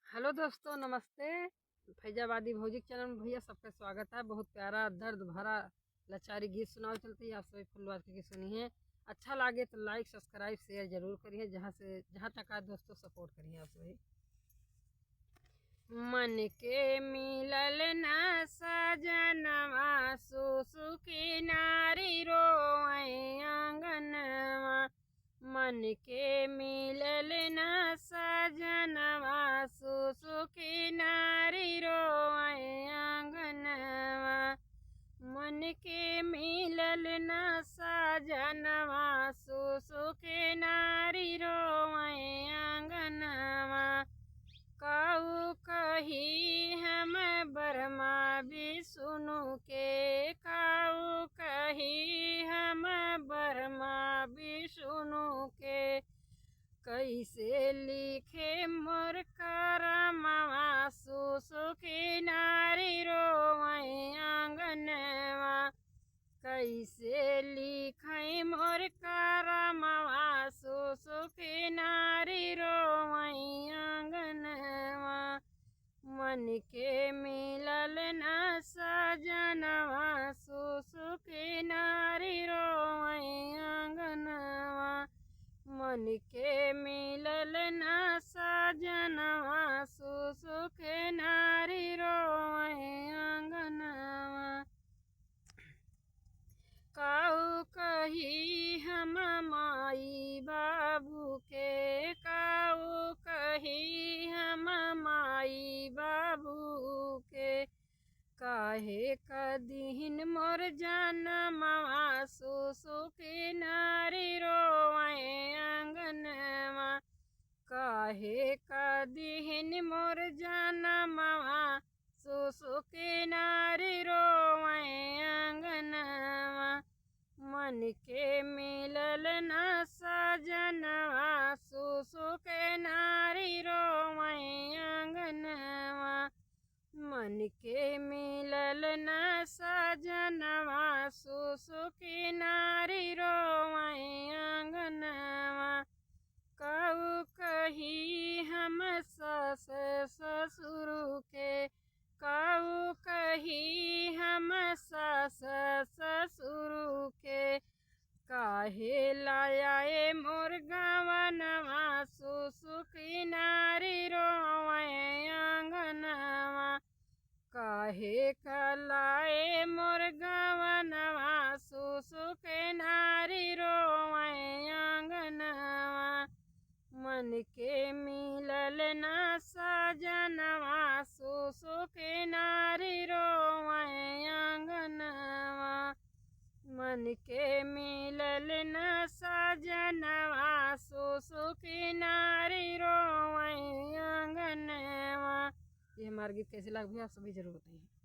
Hello दोस्तों, नमस्ते। Faizabadi भौजिक channel में भैया सबका स्वागत है। बहुत प्यारा दर्द भरा लाचारी गीत सुनाओ चलती है। आप सभी फुलवार के सुनिए। अच्छा लगे तो लाइक सब्सक्राइब शेयर जरूर करिए। जहाँ तक आए दोस्तों सपोर्ट करिए आप सभी। मन के मिलल न सजनवा सुसुकी नारी रोए आंगनवा। मन के मिलल न सजनवा सुसुकी नारी रोए आंगनवा। मन के मिलल न सजनवा सुसुकी नारी रोए आंगनवा। काऊ कही हम ब्रह्मा विष्णु के, काऊ कही हम ब्रह्मा विष्णु के। कैसे लिखे मोर करमवा सुसुकी नारी रोए आंगनवा। कैसे लिखे मोर करमवा सुसुकी नारी रोए आंगनवा। मन के मिलल न सजनवा सुसुकी नारी रोए आंगनवा। मन के मिलल न सजनवा सुसुकी नारी रोए आंगनवा। काऊ कही हम माई बाबू के, काऊ कही हम माई बाबू के। काहे कदीन मोर जनमवा सुसुकी नारी रोए आंगनवा। काहे कदीन मोर जनमवा सुसुकी नारी रोए आंगनवा। मन के मिलल न सजनवा सुसुकी नारी रोए आंगनवा। मन के मिलल न सजनवा सुसुकी नारी रोए आंगनवा। काऊ कही हम सास ससुर के, काऊ कही हम सास ससुर के। काहे लाए मोर गवनवा सुसुकी नारी रोए आंगनवा। काहे कलाए मोर गवनवा सुसुकी नारी रोए आंगनवा। मन के मिलल न सजनवा सुसुकी नारी रोए आंगनवा। मन के मिलल न सजनवा सुसुकी नारी रोए आंगनवा। ये हमारा गीत कैसे लगा भैया आप सभी जरूर बताइए।